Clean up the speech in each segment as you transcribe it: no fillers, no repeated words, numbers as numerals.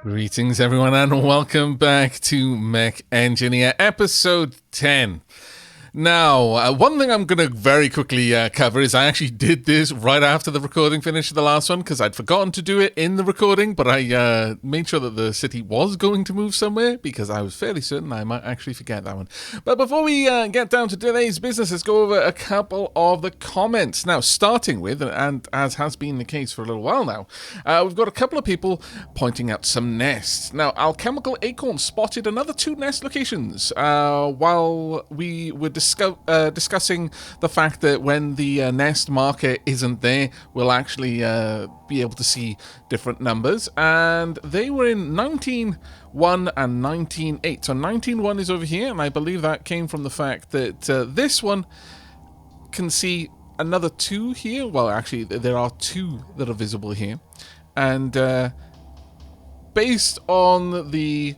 Greetings, everyone, and welcome back to Mech Engineer, episode 10. Now, one thing I'm going to very quickly cover is I actually did this right after the recording finished the last one because I'd forgotten to do it in the recording, but I made sure that the city was going to move somewhere because I was fairly certain I might actually forget that one. But before we get down to today's business, let's go over a couple of the comments. Now, starting with, and as has been the case for a little while now, we've got a couple of people pointing out some nests. Now, Alchemical Acorn spotted another 2 nest locations while we were discussing the fact that when the nest marker isn't there, we'll actually be able to see different numbers. And they were in 19.1 and 19.8. So 19.1 is over here, and I believe that came from the fact that this one can see another 2 here. Well, actually, there are 2 that are visible here. And based on the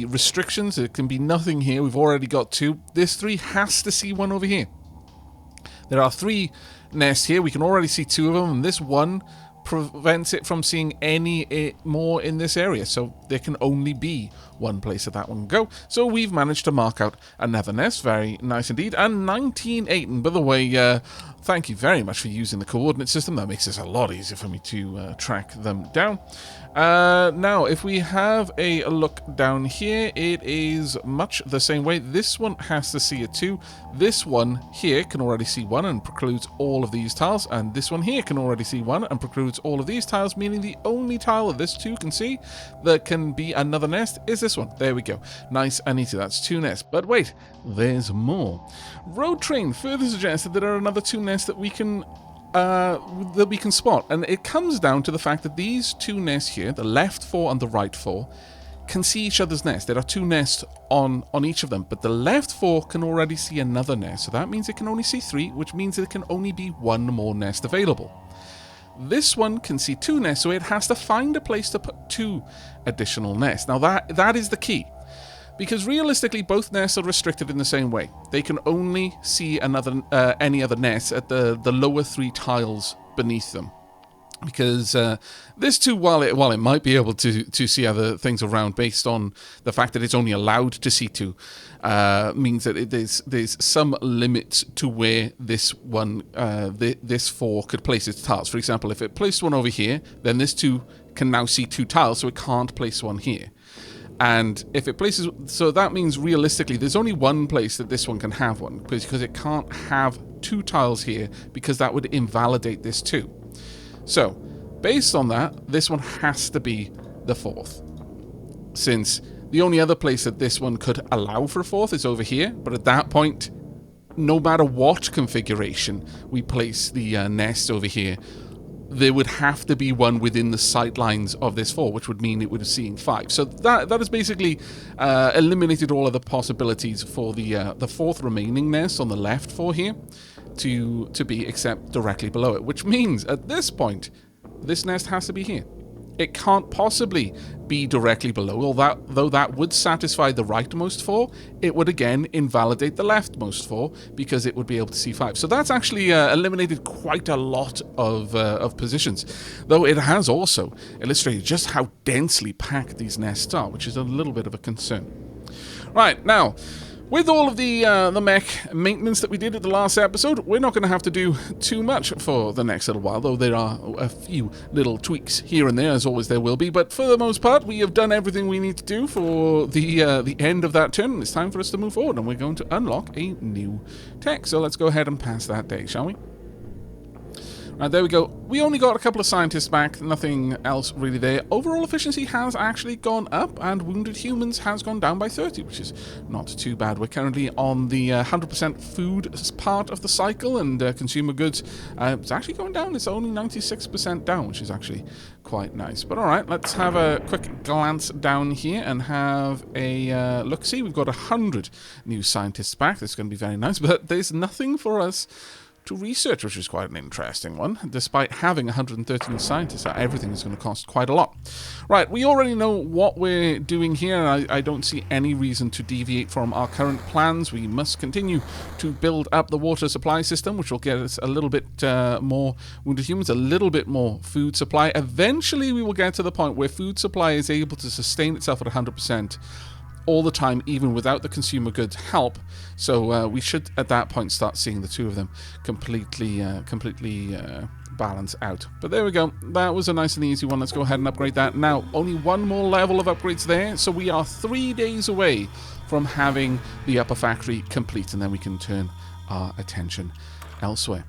restrictions, it can be nothing here. We've already got 2. This 3 has to see 1 over here. There are 3 nests here. We can already see 2 of them, and this 1 prevents it from seeing any more in this area. So there can only be 1 place that one can go. So we've managed to mark out another nest. Very nice indeed. And 19.8. And by the way, thank you very much for using the coordinate system. That makes this a lot easier for me to track them down. Now, if we have a look down here, it is much the same way. This one has to see a 2. This one here can already see 1 and precludes all of these tiles. And this one here can already see 1 and precludes all of these tiles, meaning the only tile that this 2 can see that can be another nest is this one. There we go. Nice and easy. That's 2 nests. But wait, there's more. Road Train further suggested there are another 2 nests that we can spot, and it comes down to the fact that these 2 nests here, the left 4 and the right 4, can see each other's nests. There are 2 nests on each of them, but the left 4 can already see another nest, so that means it can only see 3, which means there can only be 1 more nest available. This one can see 2 nests, so it has to find a place to put 2 additional nests. Now that is the key. Because realistically, both nests are restricted in the same way. They can only see any other nests at the lower 3 tiles beneath them. Because this 2, while it might be able to see other things around based on the fact that it's only allowed to see 2, means that there's some limit to where this 4 could place its tiles. For example, if it placed one over here, then this 2 can now see 2 tiles, so it can't place one here. And if it places, so that means realistically there's only 1 place that this one can have one, because it can't have 2 tiles here, because that would invalidate this 2. So based on that, this one has to be the 4th, since the only other place that this one could allow for a 4th is over here. But at that point, no matter what configuration we place the nest over here, there would have to be 1 within the sight lines of this 4, which would mean it would have seen 5. So that has basically eliminated all of the possibilities for the 4th remaining nest on the left 4 here to be except directly below it, which means at this point this nest has to be here. It can't possibly be directly below, though that would satisfy the rightmost 4, it would again invalidate the leftmost 4, because it would be able to see 5. So that's actually eliminated quite a lot of positions, though it has also illustrated just how densely packed these nests are, which is a little bit of a concern. Right, now, with all of the mech maintenance that we did at the last episode, we're not going to have to do too much for the next little while, though there are a few little tweaks here and there, as always there will be. But for the most part, we have done everything we need to do for the end of that turn. It's time for us to move forward, and we're going to unlock a new tech. So let's go ahead and pass that day, shall we? Right, there we go. We only got a couple of scientists back, nothing else really there. Overall efficiency has actually gone up, and wounded humans has gone down by 30, which is not too bad. We're currently on the 100% food part of the cycle, and consumer goods, it's actually going down. It's only 96% down, which is actually quite nice. But alright, let's have a quick glance down here and have a look. See, we've got 100 new scientists back. That's going to be very nice, but there's nothing for us research, which is quite an interesting one. Despite having 113 scientists, everything is going to cost quite a lot. Right, we already know what we're doing here, and I don't see any reason to deviate from our current plans. We must continue to build up the water supply system, which will get us a little bit more wounded humans, a little bit more food supply. Eventually, we will get to the point where food supply is able to sustain itself at 100%. All the time, even without the consumer goods help. So we should, at that point, start seeing the two of them completely balance out. But there we go. That was a nice and easy one. Let's go ahead and upgrade that. Now, only one more level of upgrades there. So we are 3 days away from having the upper factory complete, and then we can turn our attention elsewhere.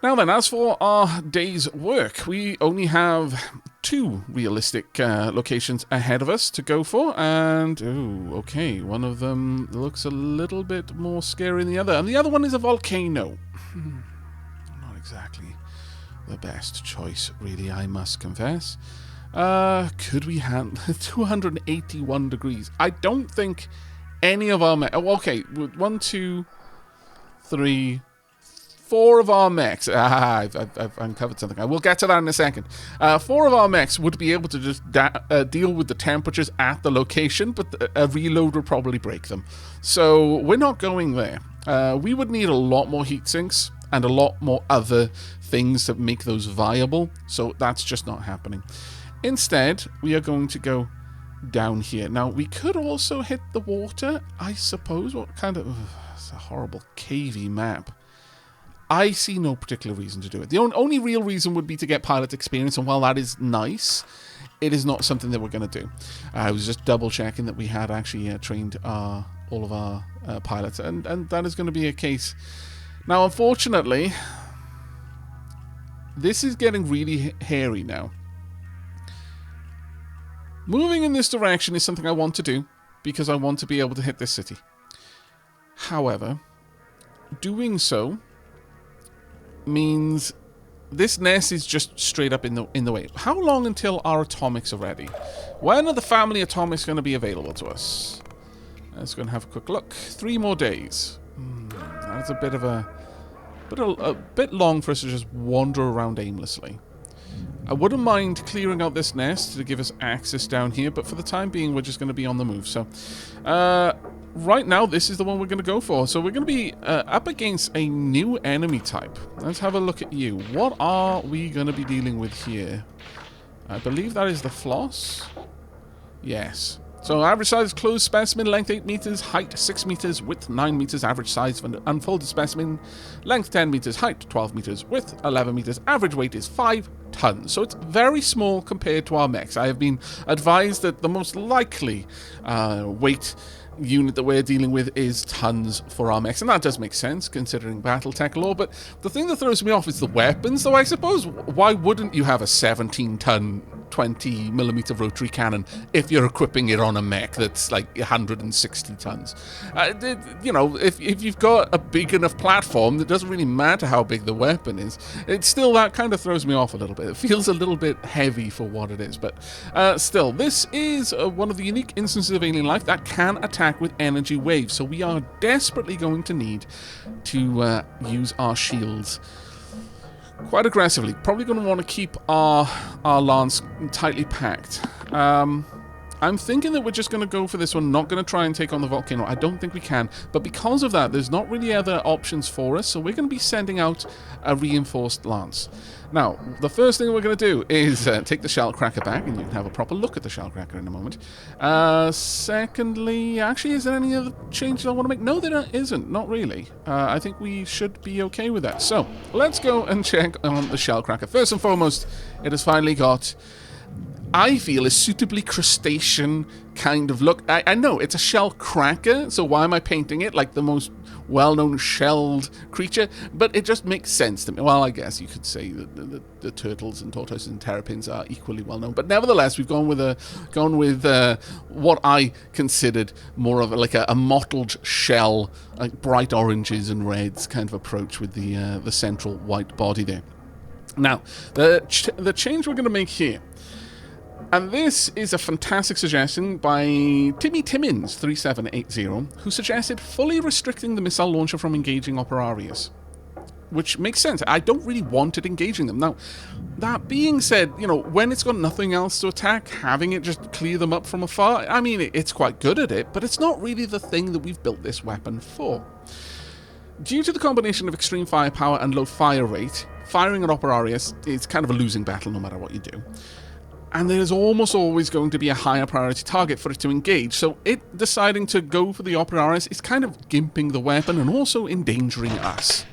Now then, as for our day's work, we only have 2 realistic locations ahead of us to go for, and, ooh, okay, one of them looks a little bit more scary than the other, and the other one is a volcano. Not exactly the best choice, really, I must confess. Could we handle 281 degrees? I don't think any of our... okay, 1, 2, 3... 4 of our mechs, I've uncovered something. I will get to that in a second. 4 of our mechs would be able to just deal with the temperatures at the location, but a reload would probably break them. So we're not going there. We would need a lot more heat sinks and a lot more other things to make those viable. So that's just not happening. Instead, we are going to go down here. Now, we could also hit the water, I suppose. What kind of... it's a horrible cavey map. I see no particular reason to do it. The only real reason would be to get pilot experience, and while that is nice, it is not something that we're going to do. I was just double-checking that we had actually trained all of our pilots, and that is going to be a case. Now, unfortunately, this is getting really hairy now. Moving in this direction is something I want to do, because I want to be able to hit this city. However, doing so means this nest is just straight up in the way. How long until our atomics are ready? When are the family atomics going to be available to us? Let's go and have a quick look. 3 more days. That's a bit of a bit long for us to just wander around aimlessly. I wouldn't mind clearing out this nest to give us access down here, but for the time being, we're just going to be on the move. So, right now, this is the one we're going to go for. So we're going to be up against a new enemy type. Let's have a look at you. What are we going to be dealing with here? I believe that is the floss. Yes. So average size closed specimen, length 8 meters, height 6 meters, width 9 meters, average size of an unfolded specimen, length 10 meters, height 12 meters, width 11 meters, average weight is 5 tons. So it's very small compared to our mechs. I have been advised that the most likely weight unit that we're dealing with is tons for our mechs, and that does make sense considering Battletech lore. But the thing that throws me off is the weapons, though. I suppose why wouldn't you have a 17-ton 20mm rotary cannon if you're equipping it on a mech that's like 160 tons? You know, if you've got a big enough platform, it doesn't really matter how big the weapon is. It's still, that kind of throws me off a little bit. It feels a little bit heavy for what it is, but still, this is one of the unique instances of alien life that can attack with energy waves, so we are desperately going to need to use our shields quite aggressively. Probably going to want to keep our lance tightly packed. I'm thinking that we're just going to go for this one, not going to try and take on the volcano. I don't think we can, but because of that, there's not really other options for us, so we're going to be sending out a reinforced lance. Now, the first thing we're going to do is take the shellcracker back, and you can have a proper look at the shellcracker in a moment. Secondly, actually, is there any other changes I want to make? No, there isn't. Not really. I think we should be okay with that. So, let's go and check on the shellcracker. First and foremost, it has finally got, I feel, a suitably crustacean kind of look. I know, it's a shell cracker, so why am I painting it like the most well-known shelled creature? But it just makes sense to me. Well, I guess you could say that the turtles and tortoises and terrapins are equally well-known. But nevertheless, we've gone with what I considered more of a mottled shell, like bright oranges and reds kind of approach with the central white body there. Now, the change we're going to make here, and this is a fantastic suggestion by Timmy Timmins 3780, who suggested fully restricting the missile launcher from engaging operarius. which makes sense. I don't really want it engaging them. Now, that being said, you know, when it's got nothing else to attack, having it just clear them up from afar, I mean, it's quite good at it, but it's not really the thing that we've built this weapon for. Due to the combination of extreme firepower and low fire rate, firing at Operarius is kind of a losing battle no matter what you do. And there's almost always going to be a higher priority target for it to engage, so it deciding to go for the Operarius is kind of gimping the weapon and also endangering us.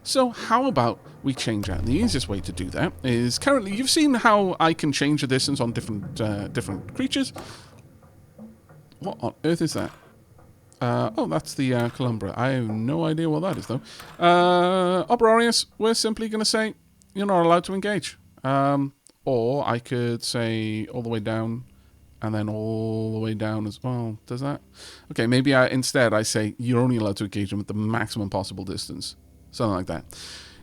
So how about we change that? And the easiest way to do that is currently, you've seen how I can change the distance on different creatures. What on earth is that? Oh, that's the Columbra. I have no idea what that is, though. Operarius, we're simply going to say, you're not allowed to engage. Or I could say all the way down, and then all the way down as well. Does that? Okay, maybe instead I say you're only allowed to engage them at the maximum possible distance. Something like that.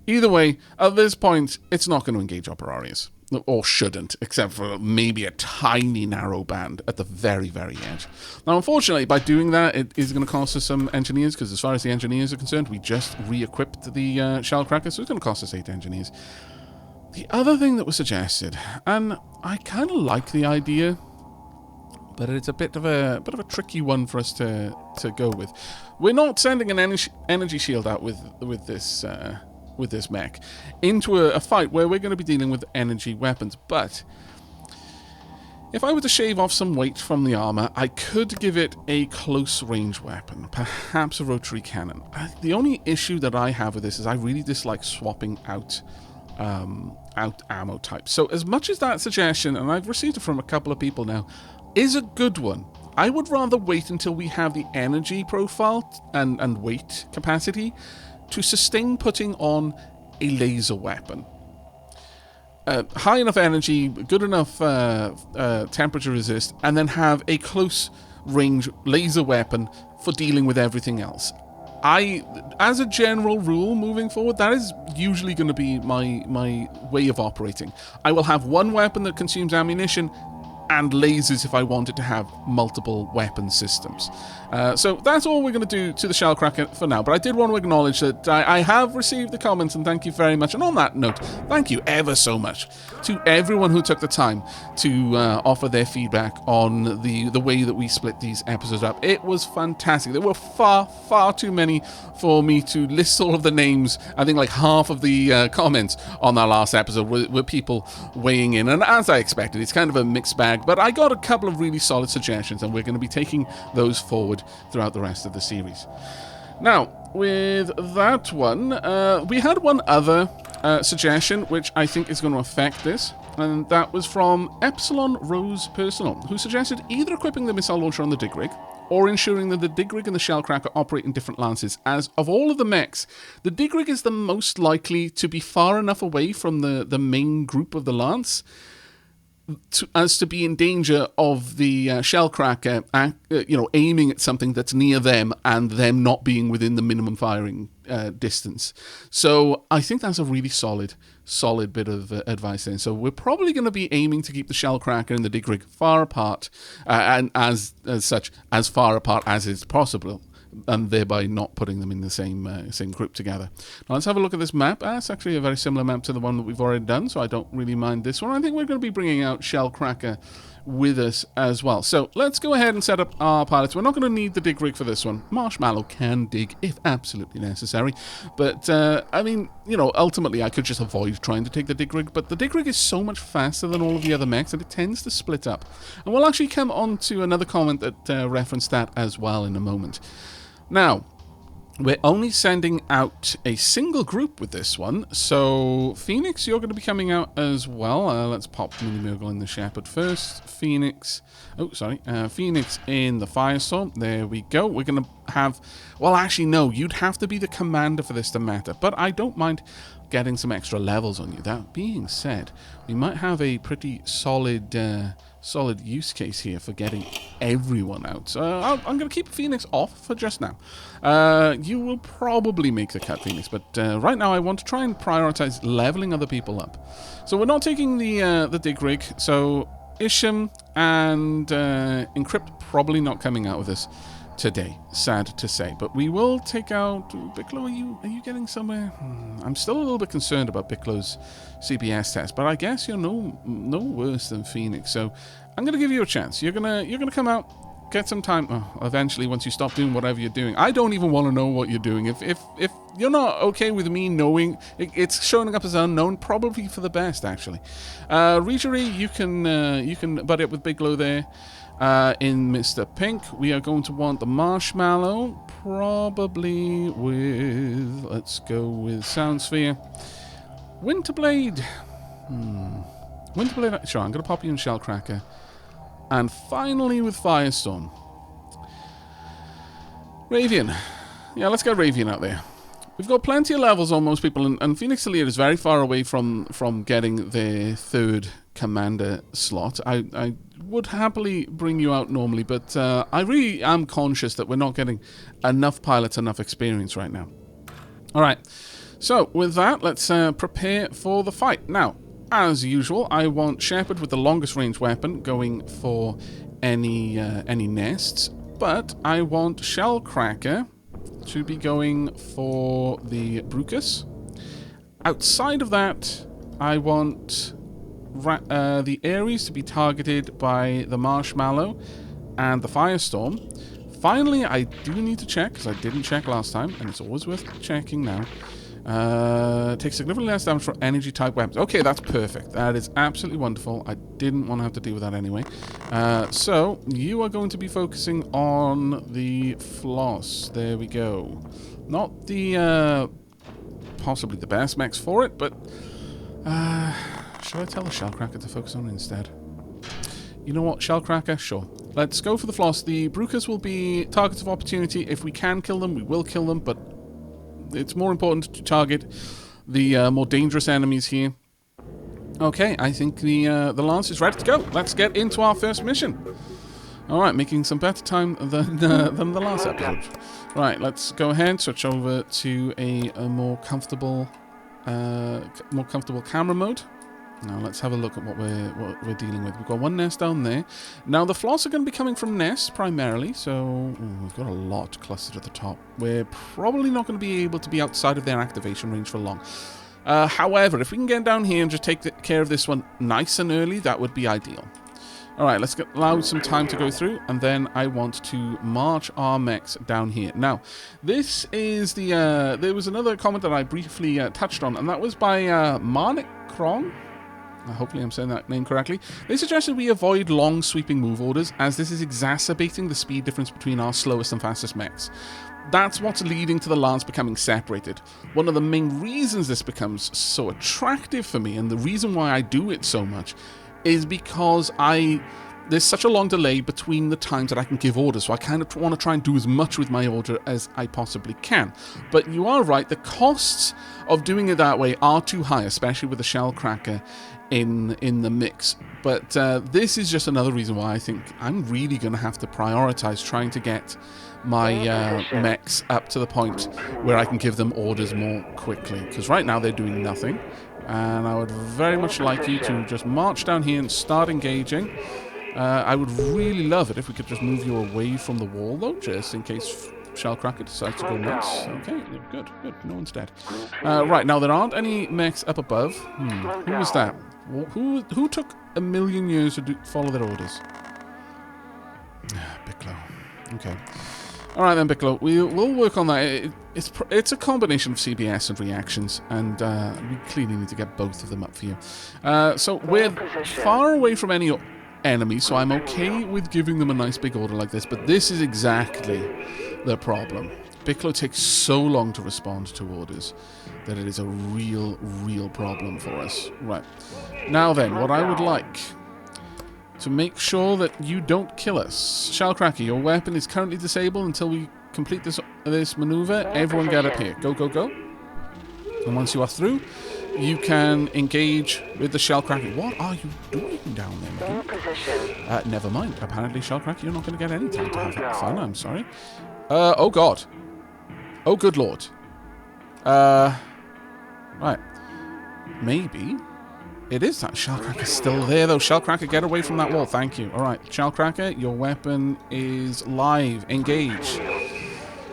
Either way, at this point, it's not going to engage Operarius. Or shouldn't, except for maybe a tiny narrow band at the very, very edge. Now, unfortunately, by doing that, it is going to cost us some engineers, because as far as the engineers are concerned, we just re-equipped the Shellcracker, so it's going to cost us 8 engineers. The other thing that was suggested, and I kind of like the idea, but it's a bit of a tricky one for us to go with. We're not sending an energy shield out with this mech into a fight where we're going to be dealing with energy weapons, but if I were to shave off some weight from the armor, I could give it a close range weapon, perhaps a rotary cannon. The only issue that I have with this is I really dislike swapping out ammo types. So as much as that suggestion, and I've received it from a couple of people now, is a good one, I would rather wait until we have the energy profile and weight capacity to sustain putting on a laser weapon. High enough energy, good enough temperature resist, and then have a close range laser weapon for dealing with everything else. As a general rule, moving forward, that is usually going to be my way of operating. I will have one weapon that consumes ammunition and lasers if I wanted to have multiple weapon systems. So that's all we're going to do to the Shellcracker for now, but I did want to acknowledge that I have received the comments, and thank you very much. And on that note, thank you ever so much to everyone who took the time to offer their feedback on the way that we split these episodes up. It was fantastic. There were far too many for me to list all of the names. I think like half of the comments on that last episode were people weighing in, and as I expected, it's kind of a mixed bag, but I got a couple of really solid suggestions, and we're going to be taking those forward throughout the rest of the series. Now, with that one, we had one other suggestion, which I think is going to affect this, and that was from Epsilon Rose Personal, who suggested either equipping the missile launcher on the dig rig, or ensuring that the dig rig and the Shellcracker operate in different lances, as of all of the mechs, the dig rig is the most likely to be far enough away from the main group of the lance as to be in danger of the Shellcracker, aiming at something that's near them and them not being within the minimum firing distance. So I think that's a really solid bit of advice there. So we're probably going to be aiming to keep the Shellcracker and the dig rig far apart, and as such, as far apart as is possible, and thereby not putting them in the same group together. Now let's have a look at this map. It's actually a very similar map to the one that we've already done, so I don't really mind this one. I think we're going to be bringing out Shellcracker with us as well. So let's go ahead and set up our pilots. We're not going to need the dig rig for this one. Marshmallow can dig if absolutely necessary, but I mean, ultimately I could just avoid trying to take the dig rig, but the dig rig is so much faster than all of the other mechs that it tends to split up. And we'll actually come on to another comment that referenced that as well in a moment. Now, we're only sending out a single group with this one, so Phoenix, you're going to be coming out as well. Let's pop Mini Murgle in the Shepherd first. Phoenix in the Firestorm. There we go. We're going to have... Well, actually, no, you'd have to be the commander for this to matter, but I don't mind getting some extra levels on you. That being said, we might have a pretty solid use case here for getting everyone out. So I'm going to keep Phoenix off for just now. You will probably make the cut, Phoenix, but right now I want to try and prioritize leveling other people up. So we're not taking the dig rig, so Isham and Encrypt probably not coming out with us. today, sad to say. But we will take out... Bicklow, are you getting somewhere? I'm still a little bit concerned about Bicklow's CPS test, but I guess you're no worse than Phoenix, so I'm going to give you a chance. You're gonna come out, get some time... eventually, once you stop doing whatever you're doing. I don't even want to know what you're doing. If you're not okay with me knowing... It's showing up as unknown, probably for the best, actually. Rijiri, you can butt it with Bicklow there. In Mr. Pink, we are going to want the Marshmallow, probably with... Let's go with Soundsphere. Winterblade. Winterblade, sure, I'm going to pop you in Shellcracker. And finally with Firestorm. Ravian. Yeah, let's get Ravian out there. We've got plenty of levels on most people, and Phoenix Lead is very far away from getting their third commander slot. I would happily bring you out normally, but I really am conscious that we're not getting enough pilots, enough experience right now. Alright, so with that, let's prepare for the fight. Now, as usual, I want Shepard with the longest range weapon going for any nests, but I want Shellcracker to be going for the Brucus. Outside of that, I want the Ares to be targeted by the Marshmallow and the Firestorm. Finally, I do need to check, because I didn't check last time, and it's always worth checking now. Takes significantly less damage from energy-type weapons. Okay, that's perfect. That is absolutely wonderful. I didn't want to have to deal with that anyway. So, you are going to be focusing on the Floss. There we go. Not the, possibly the best mechs for it, but... should I tell the Shellcracker to focus on instead? You know what, Shellcracker? Sure. Let's go for the Floss. The Brucus will be targets of opportunity. If we can kill them, we will kill them, but it's more important to target the more dangerous enemies here. Okay, I think the Lance is ready to go. Let's get into our first mission. Alright, making some better time than the last episode. Right, let's go ahead, switch over to a more comfortable camera mode. Now let's have a look at what we're dealing with. We've got one nest down there. Now the Floss are going to be coming from nests primarily, so we've got a lot clustered at the top. We're probably not going to be able to be outside of their activation range for long. However, if we can get down here and just take care of this one nice and early, that would be ideal. Alright, let's allow some time to go through, and then I want to march our mechs down here. Now, this is the... there was another comment that I briefly touched on, and that was by Marnik Krong. Hopefully I'm saying that name correctly. They suggested we avoid long sweeping move orders, as this is exacerbating the speed difference between our slowest and fastest mechs. That's what's leading to the Lance becoming separated. One of the main reasons this becomes so attractive for me, and the reason why I do it so much, is because there's such a long delay between the times that I can give orders, so I kind of want to try and do as much with my order as I possibly can. But you are right, the costs of doing it that way are too high, especially with the Shellcracker in the mix. But this is just another reason why I think I'm really going to have to prioritize trying to get my mechs up to the point where I can give them orders more quickly. Because right now they're doing nothing. And I would very much like you to just march down here and start engaging. I would really love it if we could just move you away from the wall, though, just in case Shellcracker decides to go nuts. Okay, good. No one's dead. Right, now there aren't any mechs up above. Who was that? Who took a million years to follow their orders? Bicklow. Okay. Alright then, Bicklow. We'll work on that. It's a combination of CBS and reactions, and we clearly need to get both of them up for you. So we're far away from any enemies, so I'm okay with giving them a nice big order like this, but this is exactly the problem. Bicklow takes so long to respond to orders that it is a real problem for us. Right. Now then, what I would like to make sure that you don't kill us. Shellcracker, your weapon is currently disabled until we complete this maneuver. Everyone get up here. Go. And once you are through, you can engage with the Shellcracker. What are you doing down there? Never mind. Apparently, Shellcracker, you're not going to get any time to have fun. I'm sorry. Oh God. Oh good Lord. Right. Maybe It is that Shellcracker's still there, though. Shellcracker, get away from that wall. Thank you. All right, Shellcracker, your weapon is live. Engage.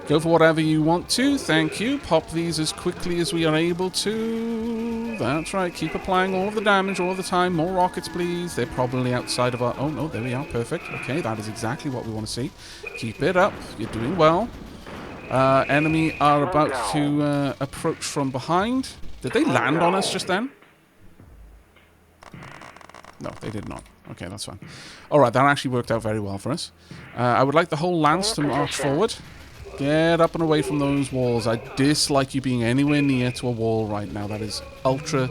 Go for whatever you want to. Thank you. Pop these as quickly as we are able to. That's right. Keep applying all of the damage all the time. More rockets, please. They're probably outside of our... Oh, no. There we are. Perfect. Okay, that is exactly what we want to see. Keep it up. You're doing well. Enemy are about to approach from behind. Did they land on us just then? No, they did not. Okay, that's fine. Alright, that actually worked out very well for us. I would like the whole lance to march forward. Get up and away from those walls. I dislike you being anywhere near to a wall right now. That is ultra,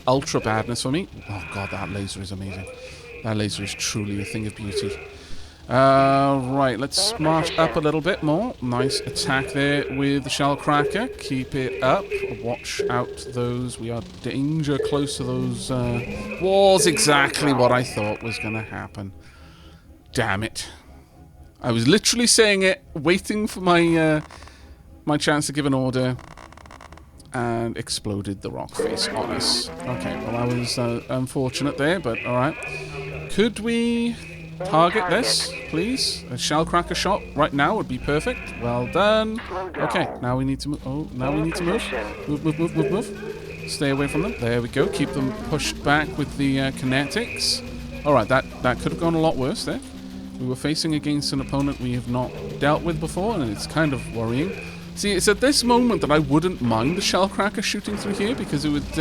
ultra badness for me. Oh god, that laser is amazing. That laser is truly a thing of beauty. Right, let's march up a little bit more. Nice attack there with the Shellcracker. Keep it up. Watch out those. We are danger close to those walls. Exactly what I thought was going to happen. Damn it. I was literally saying it, waiting for my my chance to give an order, and exploded the rock face on us. Okay, well that was unfortunate there, but alright. Could we... target this, please? A Shellcracker shot right now would be perfect. Well done. Okay, now we need to move. Oh, now we need to move. Move. Stay away from them. There we go. Keep them pushed back with the kinetics. Alright, that could have gone a lot worse there. We were facing against an opponent we have not dealt with before, and it's kind of worrying. See, it's at this moment that I wouldn't mind the Shellcracker shooting through here, because it would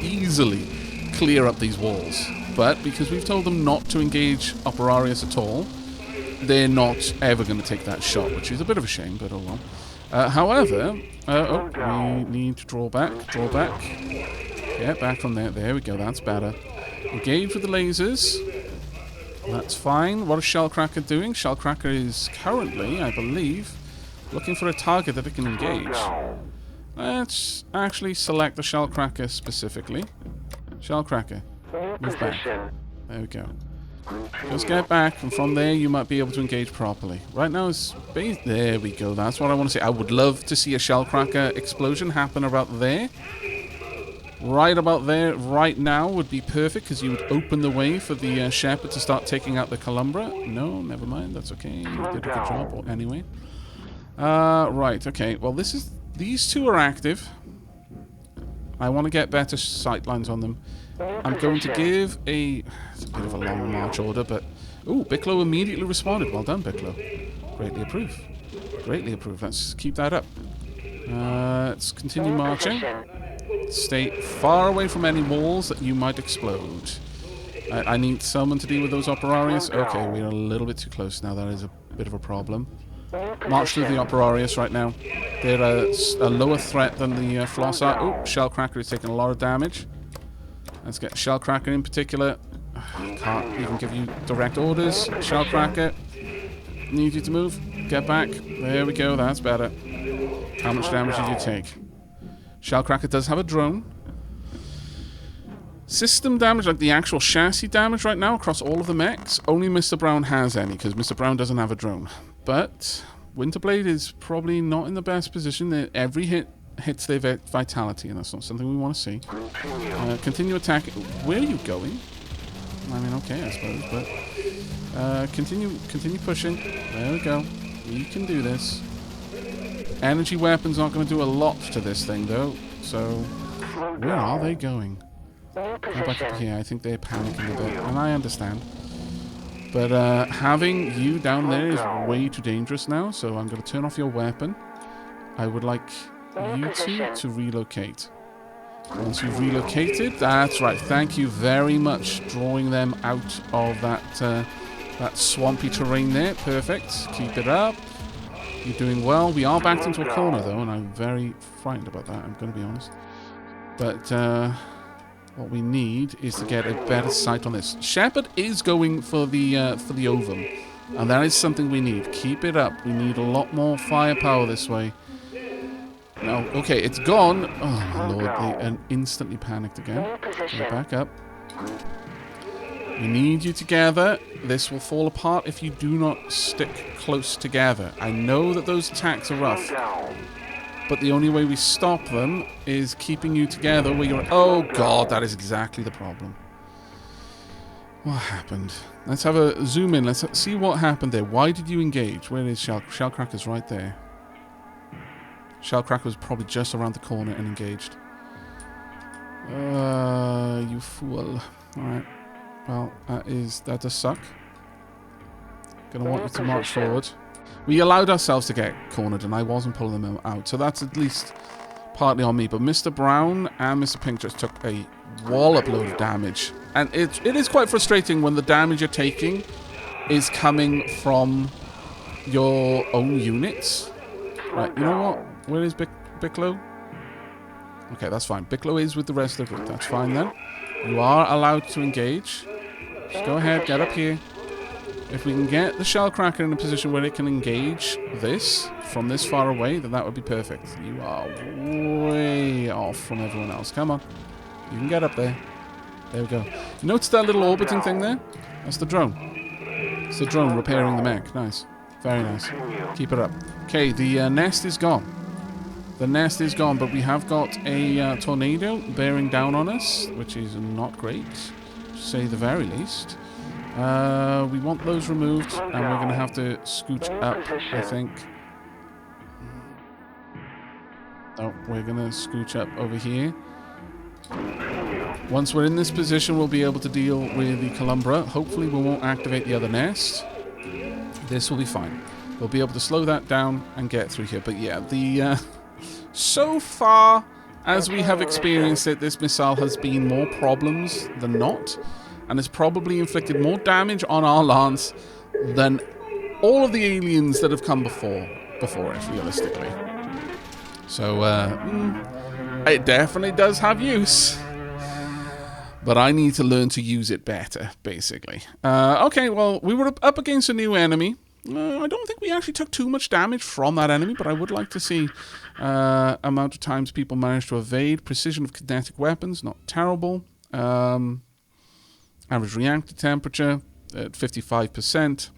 easily clear up these walls. But because we've told them not to engage Operarius at all, they're not ever going to take that shot, which is a bit of a shame, but oh well. However, we need to draw back. Yeah, back from there. There we go, that's better. Engage with the lasers. That's fine. What is Shellcracker doing? Shellcracker is currently, I believe, looking for a target that it can engage. Let's actually select the Shellcracker specifically. Shellcracker. Move back. There we go. Just get back, and from there you might be able to engage properly. Right now it's... there we go. That's what I want to see. I would love to see a Shellcracker explosion happen about there. Right about there, right now, would be perfect, because you would open the way for the Shepherd to start taking out the Columbra. No, never mind. That's okay. You did a good job anyway. Right, okay. Well, these two are active. I want to get better sightlines on them. I'm going to give it's a bit of a long march order, but... Ooh, Bicklow immediately responded. Well done, Bicklow. Greatly approve. Greatly approve. Let's keep that up. Let's continue marching. Stay far away from any walls that you might explode. I need someone to deal with those Operarius. Okay, we're a little bit too close now. That is a bit of a problem. March through the Operarius right now. They're a lower threat than the Floss are. Oh, Shellcracker is taking a lot of damage. Let's get Shellcracker in particular. Can't even give you direct orders. Shellcracker, need you to move. Get back. There we go. That's better. How much damage did you take? Shellcracker does have a drone. System damage, like the actual chassis damage right now across all of the mechs, only Mr. Brown has any, because Mr. Brown doesn't have a drone. But Winterblade is probably not in the best position. Every hit hits their vitality, and that's not something we want to see. Continue attacking. Where are you going? I mean, okay, I suppose, but continue pushing. There we go. We can do this. Energy weapons aren't going to do a lot to this thing, though. So, where are they going? Go back up here. I think they're panicking a bit, and I understand. But having you down there is way too dangerous now, so I'm going to turn off your weapon. I would like you two to relocate. Once you've relocated, that's right. Thank you very much. Drawing them out of that swampy terrain there. Perfect. Keep it up. You're doing well. We are backed into a corner, though, and I'm very frightened about that, I'm going to be honest. But what we need is to get a better sight on this. Shepherd is going for the ovum, and that is something we need. Keep it up. We need a lot more firepower this way. No, okay, it's gone. Oh, my lord, they instantly panicked again. Get back up. We need you together. This will fall apart if you do not stick close together. I know that those attacks are rough, but the only way we stop them is keeping you together where you're... Oh, God, that is exactly the problem. What happened? Let's have a zoom in. Let's see what happened there. Why did you engage? Where is Shellcracker's right there. Shellcracker was probably just around the corner and engaged. You fool. Alright. Well, that does suck. Gonna want you to march forward. We allowed ourselves to get cornered and I wasn't pulling them out. So that's at least partly on me. But Mr. Brown and Mr. Pink just took a wallop load of damage. And it is quite frustrating when the damage you're taking is coming from your own units. Right, you know what? Where is Bicklow? Okay, that's fine. Bicklow is with the rest of the group. That's fine then. You are allowed to engage. Just go ahead, get up here. If we can get the Shellcracker in a position where it can engage this from this far away, then that would be perfect. You are way off from everyone else. Come on. You can get up there. There we go. You notice that little orbiting thing there? That's the drone. It's the drone repairing the mech. Nice. Very nice. Keep it up. Okay, the nest is gone. The nest is gone, but we have got a tornado bearing down on us, which is not great, to say the very least. We want those removed, and we're going to have to scooch up, I think. Oh, we're going to scooch up over here. Once we're in this position, we'll be able to deal with the Columbra. Hopefully we won't activate the other nest. This will be fine. We'll be able to slow that down and get through here. But yeah, the so far as we have experienced it, this missile has been more problems than not. And has probably inflicted more damage on our lance than all of the aliens that have come before it, realistically. So, it definitely does have use. But I need to learn to use it better, basically. Okay, well, we were up against a new enemy. I don't think we actually took too much damage from that enemy, but I would like to see amount of times people managed to evade. Precision of kinetic weapons, not terrible. Average reactor temperature at 55%.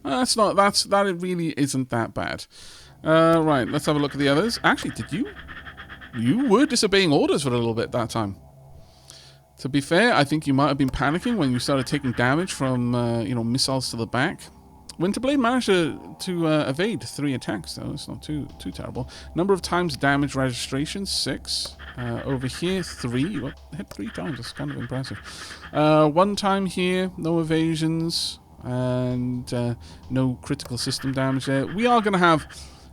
That really isn't that bad. Right, let's have a look at the others. Actually, you were disobeying orders for a little bit that time. To be fair, I think you might have been panicking when you started taking damage from missiles to the back. Winterblade managed to evade 3 attacks, though. It's not too terrible. Number of times damage registration, 6. Over here, 3. You hit 3 times. That's kind of impressive. 1 time here, no evasions, and no critical system damage there. We are going to have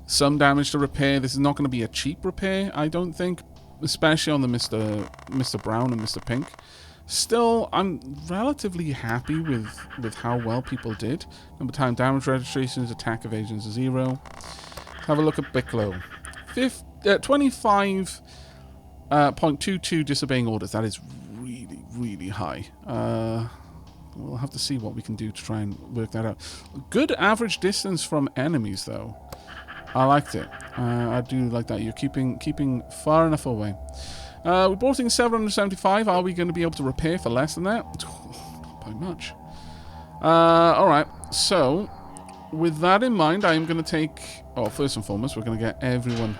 some damage to repair. This is not going to be a cheap repair, I don't think, especially on the Mr. Brown and Mr. Pink. Still, I'm relatively happy with how well people did. Number of time damage registrations, attack evasions 0. Let's have a look at Bicklow. 25.22 disobeying orders. That is really, really high. We'll have to see what we can do to try and work that out. Good average distance from enemies, though. I liked it. I do like that. You're keeping far enough away. We brought in 775. Are we going to be able to repair for less than that? Not by much. Alright, so with that in mind, I am going to take... Oh, first and foremost, we're going to get everyone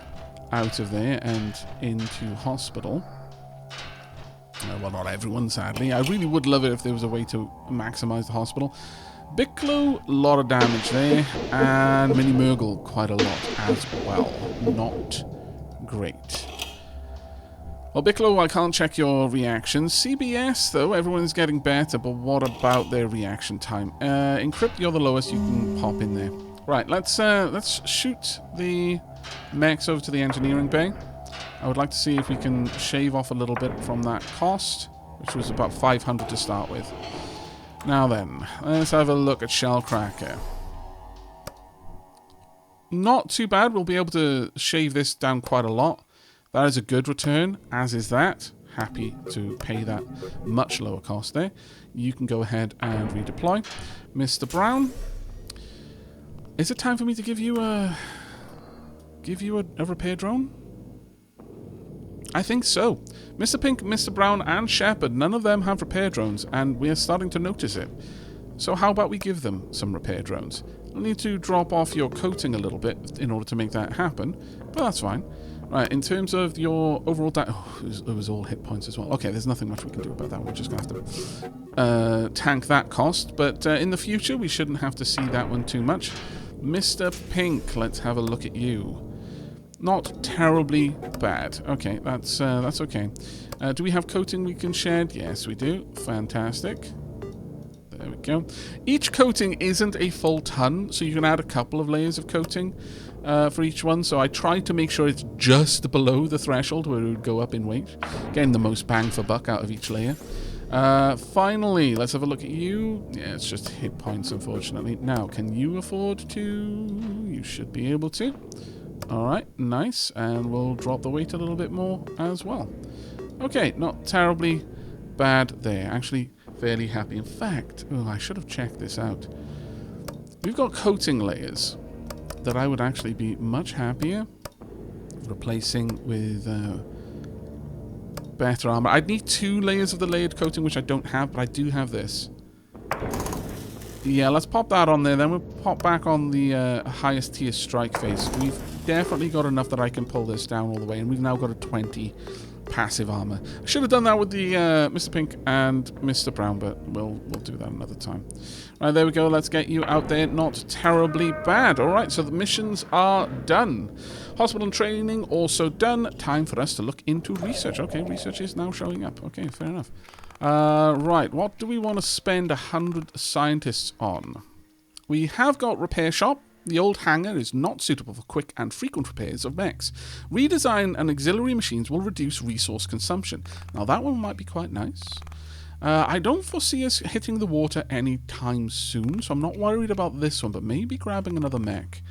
out of there and into hospital. Well, not everyone, sadly. I really would love it if there was a way to maximize the hospital. Bicklow, a lot of damage there. And Mini Murgle, quite a lot as well. Not great. Well, Bicklow, I can't check your reactions. CBS, though, everyone's getting better, but what about their reaction time? Encrypt, you're the lowest, you can pop in there. Right, let's shoot the mechs over to the engineering bay. I would like to see if we can shave off a little bit from that cost, which was about 500 to start with. Now then, let's have a look at Shellcracker. Not too bad, we'll be able to shave this down quite a lot. That is a good return, as is that. Happy to pay that much lower cost there. You can go ahead and redeploy. Mr. Brown, is it time for me to give you a repair drone? I think so. Mr. Pink, Mr. Brown, and Shepard, none of them have repair drones, and we're starting to notice it. So how about we give them some repair drones? You'll need to drop off your coating a little bit in order to make that happen, but that's fine. Right, in terms of your overall oh, it was all hit points as well. Okay, there's nothing much we can do about that. We're just going to have to tank that cost. But in the future, we shouldn't have to see that one too much. Mr. Pink, let's have a look at you. Not terribly bad. Okay, that's okay. Do we have coating we can shed? Yes, we do. Fantastic. There we go. Each coating isn't a full ton, so you can add a couple of layers of coating for each one. So I tried to make sure it's just below the threshold where it would go up in weight, getting the most bang for buck out of each layer. Finally, let's have a look at you. Yeah, it's just hit points, unfortunately. Now, can you afford to? You should be able to. Alright, nice. And we'll drop the weight a little bit more as well. Okay, not terribly bad there. Actually, fairly happy. In fact, I should have checked this out. We've got coating layers that I would actually be much happier replacing with better armor. I'd need 2 layers of the layered coating, which I don't have, but I do have this. Yeah, let's pop that on there. Then we'll pop back on the highest tier strike phase. We've definitely got enough that I can pull this down all the way, and we've now got a 20 passive armor. I should have done that with the Mr. Pink and Mr. Brown, but we'll do that another time. Right, there we go. Let's get you out there. Not terribly bad. All right, so the missions are done. Hospital and training also done. Time for us to look into research. Okay, research is now showing up. Okay, fair enough. Right, what do we want to spend 100 scientists on? We have got repair shop. The old hangar is not suitable for quick and frequent repairs of mechs. Redesign and auxiliary machines will reduce resource consumption. Now that one might be quite nice. I don't foresee us hitting the water anytime soon, so I'm not worried about this one, but maybe grabbing another mech.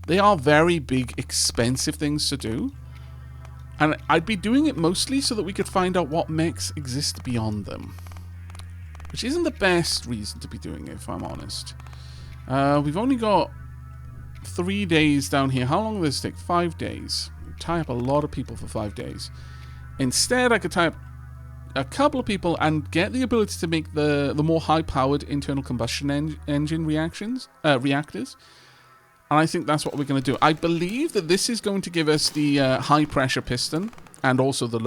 They are very big, expensive things to do. And I'd be doing it mostly so that we could find out what mechs exist beyond them. Which isn't the best reason to be doing it, if I'm honest. We've only got 3 days down here. How long will this take? 5 days. Tie up a lot of people for 5 days. Instead, I could tie up a couple of people and get the ability to make the more high-powered internal combustion engine reactors. And I think that's what we're going to do. I believe that this is going to give us the high-pressure piston and also the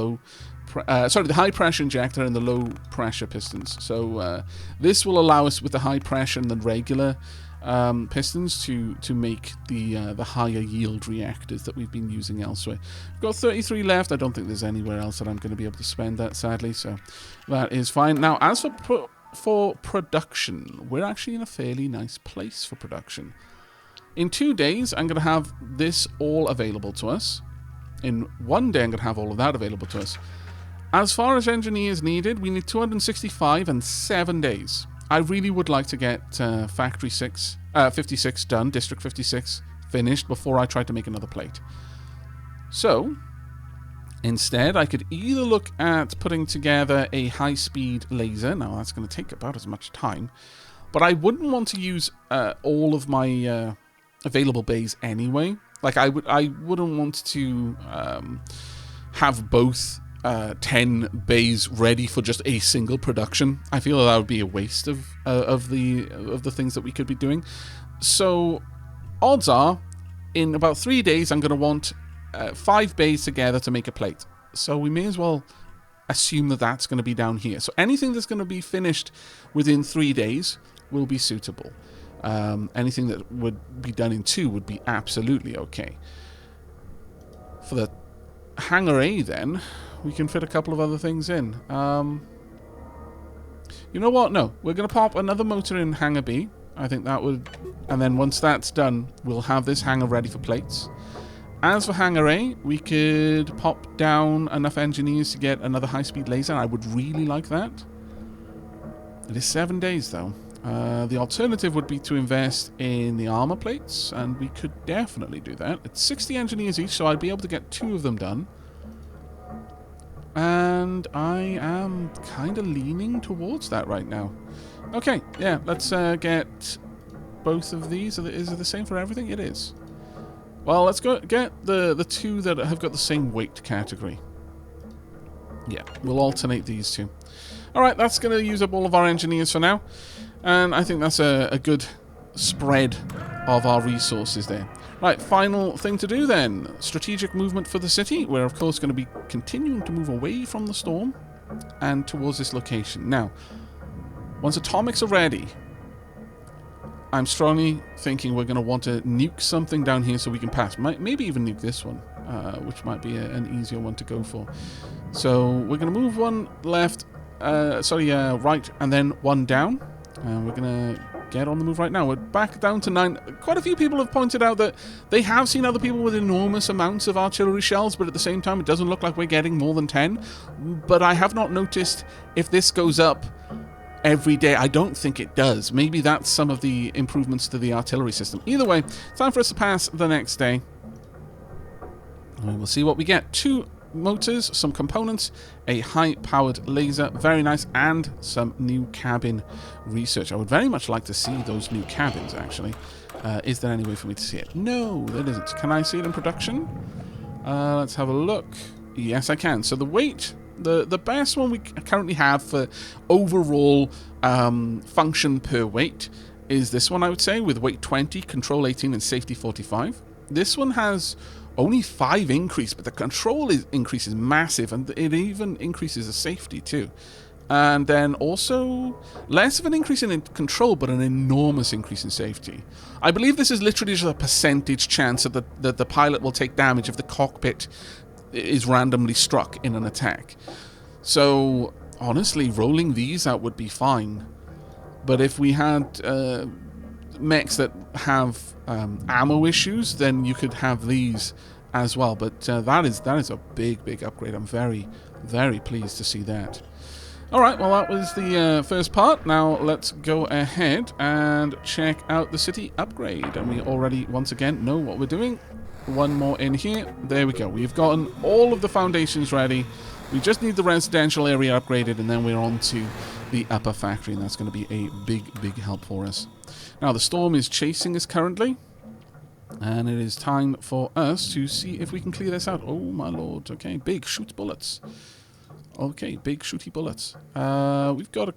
the high-pressure injector and the low-pressure pistons. So this will allow us with the high-pressure and the regular pistons to make the higher yield reactors that we've been using elsewhere. We've got 33 left. I don't think there's anywhere else that I'm going to be able to spend that, sadly. So that is fine. Now, as for production, we're actually in a fairly nice place for production. In 2 days, I'm going to have this all available to us. In 1 day, I'm going to have all of that available to us. As far as engineers needed, we need 265 and 7 days. I really would like to get Factory 56 done, District 56 finished before I try to make another plate. So, instead, I could either look at putting together a high-speed laser. Now, that's going to take about as much time. But I wouldn't want to use all of my available bays anyway. Like, I wouldn't want to have both 10 bays ready for just a single production. I feel that would be a waste of the things that we could be doing. So, odds are, in about 3 days, I'm going to want 5 bays together to make a plate. So we may as well assume that that's going to be down here. So anything that's going to be finished within 3 days will be suitable. Anything that would be done in 2 would be absolutely okay. For the Hangar A, then, we can fit a couple of other things in. You know what? No, we're going to pop another motor in Hangar B. I think that would... And then once that's done, we'll have this hangar ready for plates. As for Hangar A, we could pop down enough engineers to get another high-speed laser. I would really like that. It is 7 days, though. The alternative would be to invest in the armor plates, and we could definitely do that. It's 60 engineers each, so I'd be able to get 2 of them done. And I am kind of leaning towards that right now. Okay, yeah, let's get both of these. Is it the same for everything? It is. Well, let's go get the 2 that have got the same weight category. Yeah, we'll alternate these 2. Alright, that's going to use up all of our engineers for now. And I think that's a good spread of our resources there. Right, final thing to do then. Strategic movement for the city. We're, of course, going to be continuing to move away from the storm and towards this location. Now, once atomics are ready, I'm strongly thinking we're going to want to nuke something down here so we can pass. Maybe even nuke this one, which might be an easier one to go for. So we're going to move one left, right, and then one down. And we're going to get on the move right now. We're back down to 9. Quite a few people have pointed out that they have seen other people with enormous amounts of artillery shells, but at the same time, it doesn't look like we're getting more than 10. But I have not noticed if this goes up every day. I don't think it does. Maybe that's some of the improvements to the artillery system. Either way, time for us to pass the next day. And we'll see what we get. 2 motors, some components, a high-powered laser, very nice, and some new cabin research. I would very much like to see those new cabins, actually. Is there any way for me to see it? No, there isn't. Can I see it in production? Let's have a look. Yes, I can. So the weight, the best one we currently have for overall function per weight is this one, I would say, with weight 20, control 18, and safety 45. This one has only 5 increase, but the control increase is massive, and it even increases the safety too. And then also less of an increase in control, but an enormous increase in safety. I believe this is literally just a percentage chance that the pilot will take damage if the cockpit is randomly struck in an attack. So honestly, rolling these out would be fine. But if we had mechs that have ammo issues, then you could have these as well. But that is a big upgrade. I'm very, very pleased to see that. Alright, well that was the first part. Now let's go ahead and check out the city upgrade. And we already, once again, know what we're doing. One more in here. There we go. We've gotten all of the foundations ready. We just need the residential area upgraded, and then we're on to the upper factory, and that's going to be a big help for us. Now, the storm is chasing us currently, and it is time for us to see if we can clear this out. Oh, my lord. Okay, big shoot bullets. Okay, big shooty bullets. We've got a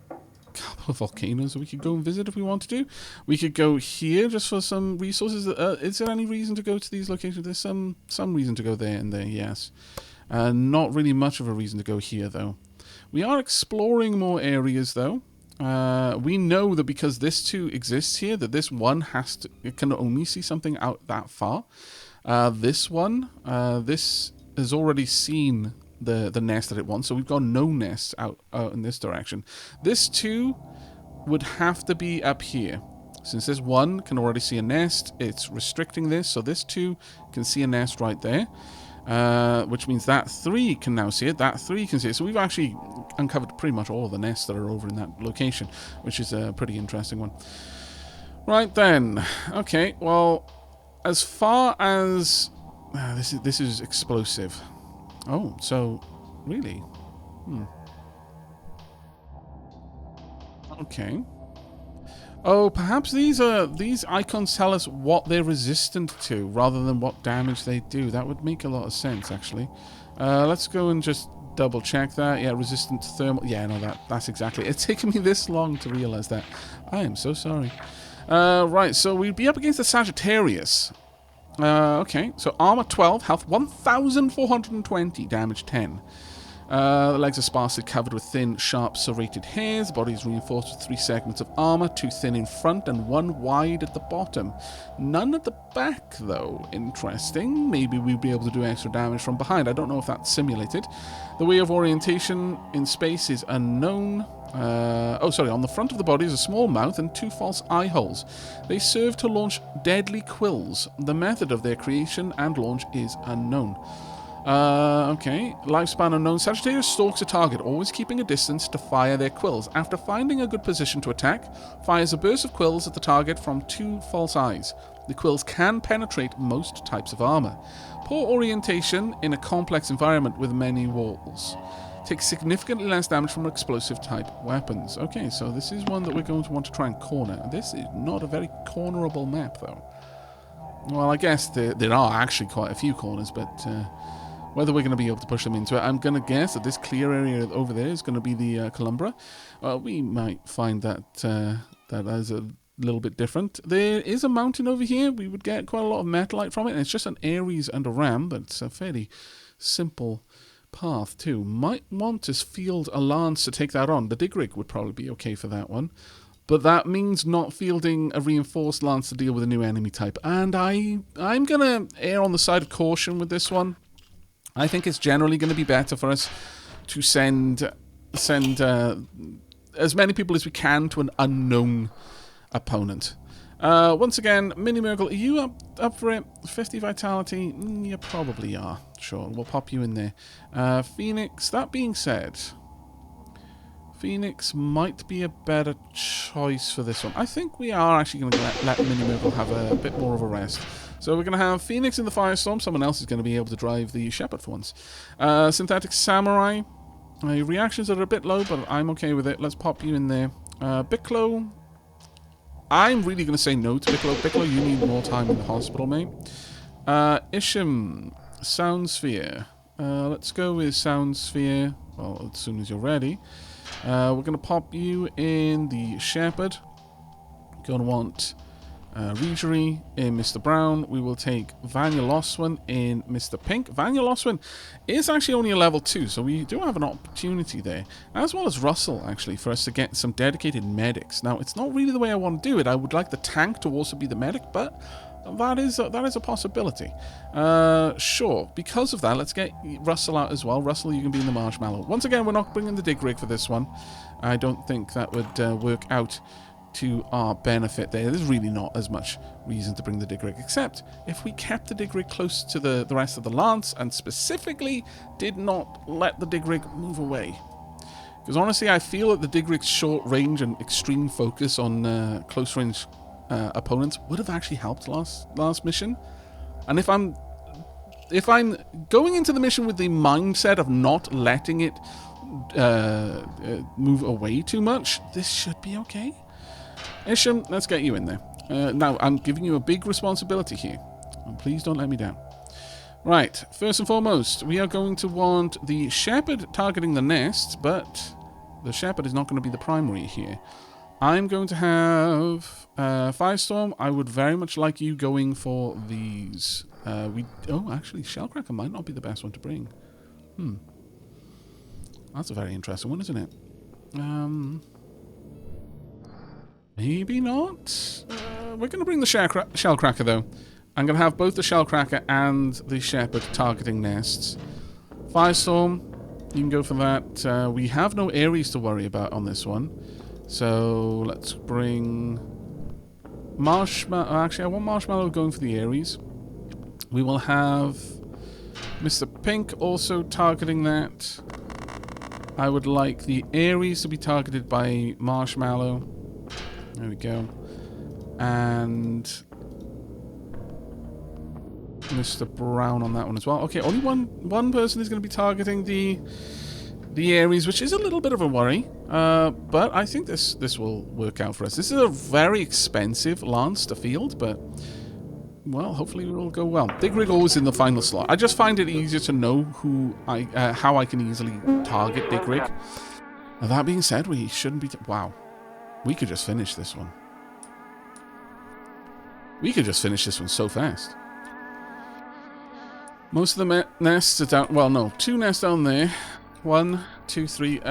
couple of volcanoes that we could go and visit if we want to do. We could go here just for some resources. Is there any reason to go to these locations? There's some reason to go there and there, yes. Not really much of a reason to go here, though. We are exploring more areas, though. We know that because this 2 exists here, that this one it can only see something out that far. This one, this has already seen the nest that it wants, so we've got no nests out in this direction. This 2 would have to be up here. Since this 1 can already see a nest, it's restricting this, so this 2 can see a nest right there. Which means that 3 can now see it, that 3 can see it. So we've actually uncovered pretty much all of the nests that are over in that location, which is a pretty interesting one. Right then. Okay, well, as far as... this is explosive. Oh, so, really? Okay. Oh, perhaps these icons tell us what they're resistant to, rather than what damage they do. That would make a lot of sense, actually. Let's go and just double check that. Yeah, resistant to thermal. Yeah, no, that's exactly. It's taken me this long to realize that. I am so sorry. Right, so we'd be up against the Sagittarius. Okay, so armor 12, health 1,420, damage 10. The legs are sparsely covered with thin, sharp, serrated hairs. The body is reinforced with 3 segments of armor, 2 thin in front and 1 wide at the bottom. None at the back, though. Interesting. Maybe we'll be able to do extra damage from behind. I don't know if that's simulated. The way of orientation in space is unknown. On the front of the body is a small mouth and 2 false eye holes. They serve to launch deadly quills. The method of their creation and launch is unknown. Okay. Lifespan unknown. Sagittarius stalks a target, always keeping a distance to fire their quills. After finding a good position to attack, fires a burst of quills at the target from 2 false eyes. The quills can penetrate most types of armor. Poor orientation in a complex environment with many walls. Takes significantly less damage from explosive type weapons. Okay, so this is one that we're going to want to try and corner. This is not a very cornerable map, though. Well, I guess there are actually quite a few corners, but whether we're going to be able to push them into it, I'm going to guess that this clear area over there is going to be the Columbra. We might find that that has a little bit different. There is a mountain over here. We would get quite a lot of metalite from it, and it's just an Ares and a ram. That's a fairly simple path too. Might want to field a lance to take that on. The dig rig would probably be okay for that one. But that means not fielding a reinforced lance to deal with a new enemy type. And I'm going to err on the side of caution with this one. I think it's generally going to be better for us to send as many people as we can to an unknown opponent. Once again, Mini Murgle, are you up for it? 50 vitality? You probably are. Sure, we'll pop you in there. Phoenix, that being said... Phoenix might be a better choice for this one. I think we are actually going to let Mini Murgle have a bit more of a rest. So we're going to have Phoenix in the Firestorm. Someone else is going to be able to drive the Shepherd for once. Synthetic Samurai. Reactions are a bit low, but I'm okay with it. Let's pop you in there. Bicklo. I'm really going to say no to Bicklo. Bicklo, you need more time in the hospital, mate. Isham. Sound Sphere. Let's go with Sound Sphere. Well, as soon as you're ready. We're going to pop you in the Shepherd. Going to want Regery in Mr. Brown. We will take Vanya Loswin in Mr. Pink. Vanya Loswin is actually only a level 2, so we do have an opportunity there. As well as Russell, actually, for us to get some dedicated medics. Now, it's not really the way I want to do it. I would like the tank to also be the medic, but... that is a possibility. Sure. Because of that, let's get Russell out as well. Russell, you can be in the Marshmallow. Once again, we're not bringing the dig rig for this one. I don't think that would work out to our benefit there. There's really not as much reason to bring the dig rig, except if we kept the dig rig close to the rest of the lance and specifically did not let the dig rig move away. Because honestly, I feel that the dig rig's short range and extreme focus on close range opponents would have actually helped last mission. And if I'm going into the mission with the mindset of not letting it move away too much, this should be okay. Isham, let's get you in there. Now, I'm giving you a big responsibility here. And please don't let me down. Right, first and foremost, we are going to want the Shepherd targeting the nest, but the Shepherd is not going to be the primary here. I'm going to have Firestorm. I would very much like you going for these. Actually, Shellcracker might not be the best one to bring. That's a very interesting one, isn't it? Maybe not. We're going to bring the Shellcracker, though. I'm going to have both the Shellcracker and the Shepherd targeting nests. Firestorm, you can go for that. We have no Ares to worry about on this one. So let's bring Marshmallow. Actually, I want Marshmallow going for the Ares. We will have Mr. Pink also targeting that. I would like the Ares to be targeted by Marshmallow. There we go. And Mr. Brown on that one as well. Okay, only one person is going to be targeting the Ares, which is a little bit of a worry. But I think this will work out for us. This is a very expensive lance to field, but well, hopefully it will go well. Dig rig always in the final slot. I just find it easier to know how I can easily target dig rig. Now, that being said, we shouldn't be... wow. We could just finish this one. We could just finish this one so fast. Most of the nests are down... well, no. 2 nests down there. 1, 2, 3.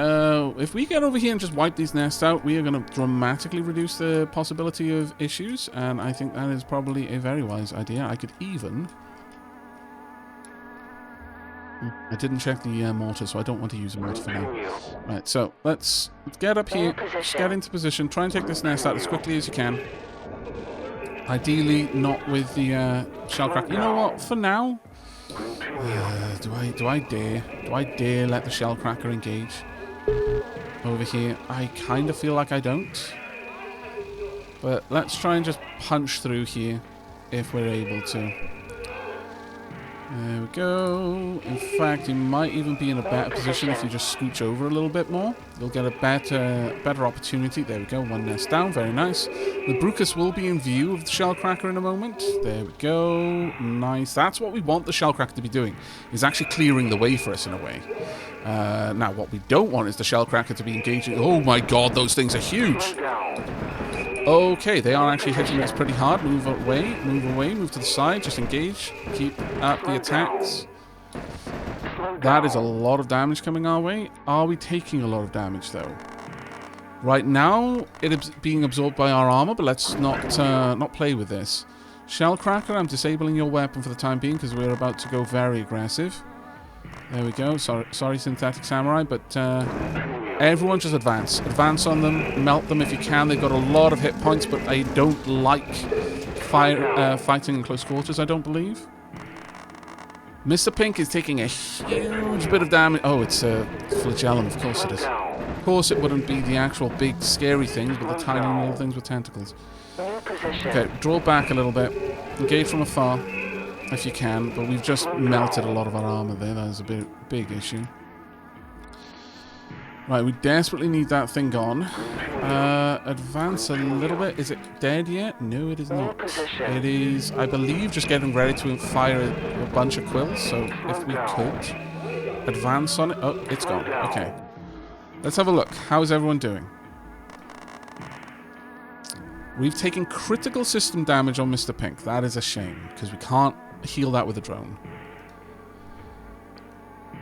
If we get over here and just wipe these nests out, we are going to dramatically reduce the possibility of issues, and I think that is probably a very wise idea. I could even... I didn't check the mortar, so I don't want to use a mortar for now. Right, so let's get up here, just get into position, try and take this nest out as quickly as you can. Ideally, not with the shellcracker. You know what? For now, do I dare let the shellcracker engage over here? I kind of feel like I don't. But let's try and just punch through here if we're able to. There we go. In fact, you might even be in a better position if you just scooch over a little bit more. You'll get a better opportunity. There we go. 1 nest down. Very nice. The Brucus will be in view of the Shellcracker in a moment. There we go. Nice. That's what we want the Shellcracker to be doing, is actually clearing the way for us in a way. Now, what we don't want is the Shellcracker to be engaging... oh my god, those things are huge! Okay, they are actually hitting us pretty hard. Move away, move to the side. Just engage. Keep up the attacks. That is a lot of damage coming our way. Are we taking a lot of damage, though? Right now, it is being absorbed by our armor, but let's not play with this. Shellcracker, I'm disabling your weapon for the time being because we're about to go very aggressive. There we go. Sorry, Synthetic Samurai, but everyone just advance. Advance on them. Melt them if you can. They've got a lot of hit points, but I don't like fighting in close quarters, I don't believe. Mr. Pink is taking a huge bit of damage. Oh, it's a flagellum. Of course it is. Of course it wouldn't be the actual big scary things, but the tiny little things with tentacles. Okay, draw back a little bit. Engage from afar, if you can. But we've just melted a lot of our armor there. That is a big issue. Right, we desperately need that thing gone. Advance a little bit. Is it dead yet? No, it is not. It is, I believe, just getting ready to fire a bunch of quills. So if we could advance on it. Oh, it's gone. Okay. Let's have a look. How is everyone doing? We've taken critical system damage on Mr. Pink. That is a shame, because we can't heal that with a drone.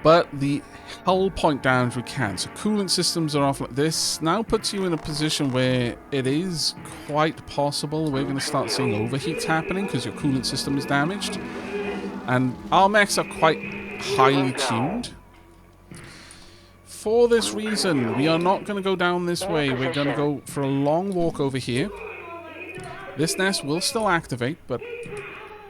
But the hull point damage we can. So coolant systems are off. This now puts you in a position where it is quite possible we're going to start seeing overheats happening because your coolant system is damaged. And our mechs are quite highly tuned. For this reason, we are not going to go down this way. We're going to go for a long walk over here. This nest will still activate, but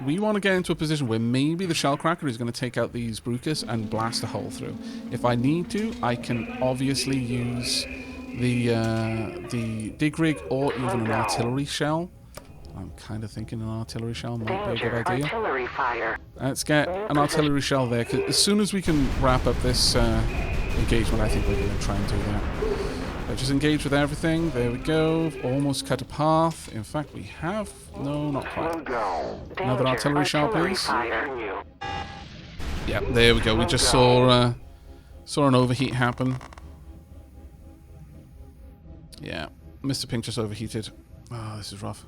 we want to get into a position where maybe the Shellcracker is going to take out these Brucus and blast a hole through. If I need to, I can obviously use the dig rig or even an artillery shell. I'm kind of thinking an artillery shell might be a good idea. Artillery fire. Let's get an artillery shell there, because as soon as we can wrap up this engagement, I think we're going to try and do that. Just engage with everything. There we go. Almost cut a path. In fact, we have... No, not quite. Another artillery shell, please. Yep, there we go. We just saw an overheat happen. Yeah, Mr. Pink just overheated. Oh, this is rough.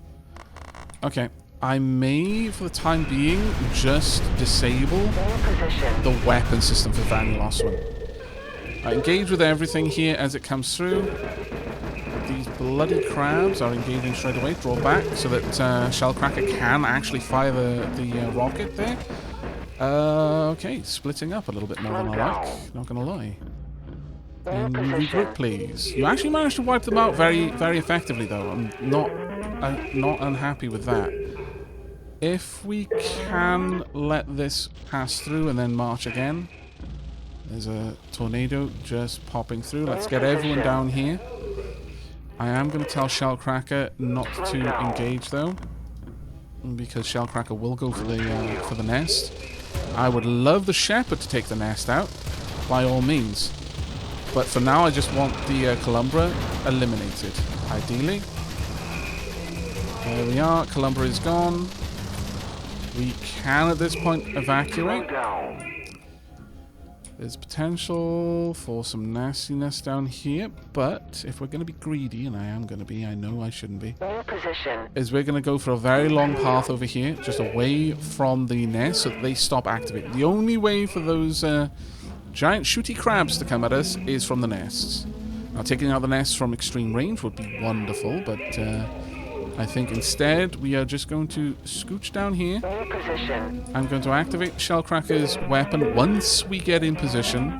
Okay. I may, for the time being, just disable the weapon system for Van Loswin. Engage with everything here as it comes through. These bloody crabs are engaging straight away. Draw back so that Shellcracker can actually fire the rocket there. Okay, splitting up a little bit more than I like. Not gonna lie. And regroup, please. You actually managed to wipe them out very, very effectively, though. I'm not unhappy with that. If we can let this pass through and then march again. There's a tornado just popping through. Let's get everyone down here. I am going to tell Shellcracker not to engage, though, because Shellcracker will go for the nest. I would love the Shepherd to take the nest out, by all means. But for now, I just want the Columbra eliminated, ideally. There we are. Columbra is gone. We can, at this point, evacuate. There's potential for some nastiness down here, but if we're going to be greedy, and I am going to be, I know I shouldn't be, is we're going to go for a very long path over here, just away from the nest, so that they stop activating. The only way for those giant shooty crabs to come at us is from the nests. Now, taking out the nests from extreme range would be wonderful, but I think instead we are just going to scooch down here. I'm going to activate Shellcracker's weapon once we get in position.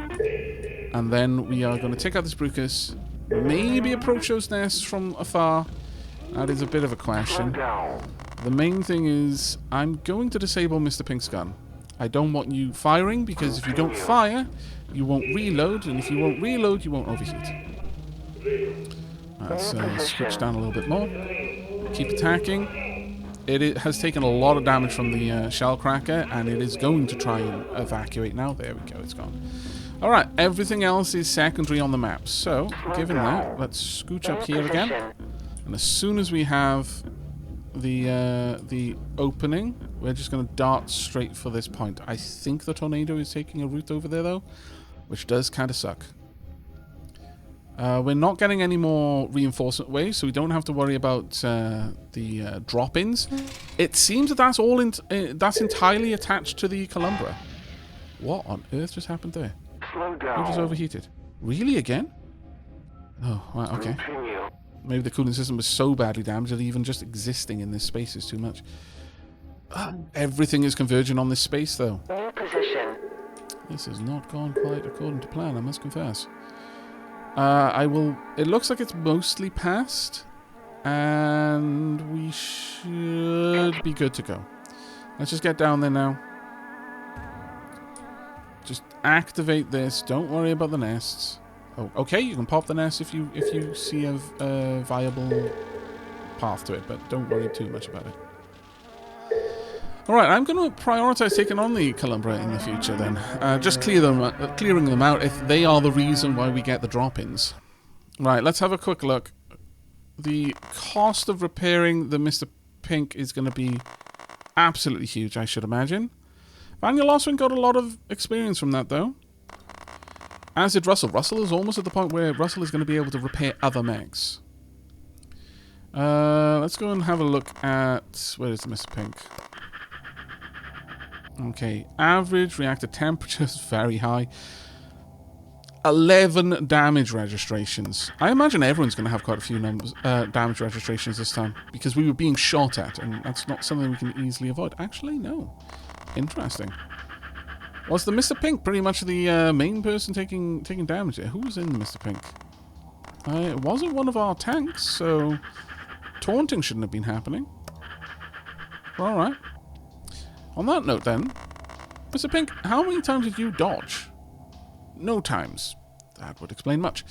And then we are going to take out this Brucus. Maybe approach those nests from afar. That is a bit of a question. The main thing is I'm going to disable Mr. Pink's gun. I don't want you firing, because if you don't fire, you won't reload. And if you won't reload, you won't overheat. Let's switch down a little bit more. Keep attacking. It has taken a lot of damage from the Shellcracker, and it is going to try and evacuate now. There we go, it's gone. Alright, everything else is secondary on the map. So, given that, let's scooch up here again. And as soon as we have the opening, we're just going to dart straight for this point. I think the tornado is taking a route over there, though, which does kind of suck. We're not getting any more reinforcement waves, so we don't have to worry about the drop-ins. It seems that that's all that's entirely attached to the Columbra. What on earth just happened there? Slow down. You just overheated. Really again? Oh, right, okay. Continue. Maybe the cooling system was so badly damaged that even just existing in this space is too much. Everything is converging on this space, though. New position. This has not gone quite according to plan, I must confess. It looks like it's mostly passed, and we should be good to go. Let's just get down there now. Just activate this. Don't worry about the nests. Oh, okay, you can pop the nest if you see a viable path to it, but don't worry too much about it. Alright, I'm going to prioritize taking on the Columbra in the future then. Just clearing them out if they are the reason why we get the drop-ins. Right, let's have a quick look. The cost of repairing the Mr. Pink is going to be absolutely huge, I should imagine. Vanya Loswin got a lot of experience from that, though. As did Russell. Russell is almost at the point where Russell is going to be able to repair other mechs. Let's go and have a look at... Where is the Mr. Pink? Okay, average reactor temperature is very high. 11 damage registrations. I imagine everyone's going to have quite a few damage registrations this time, because we were being shot at, and that's not something we can easily avoid. Actually, no. Interesting. Was the Mr. Pink pretty much the main person taking damage there? Who was in Mr. Pink? It wasn't one of our tanks, so taunting shouldn't have been happening. Alright. On that note then, Mr. Pink, how many times did you dodge? No times. That would explain much.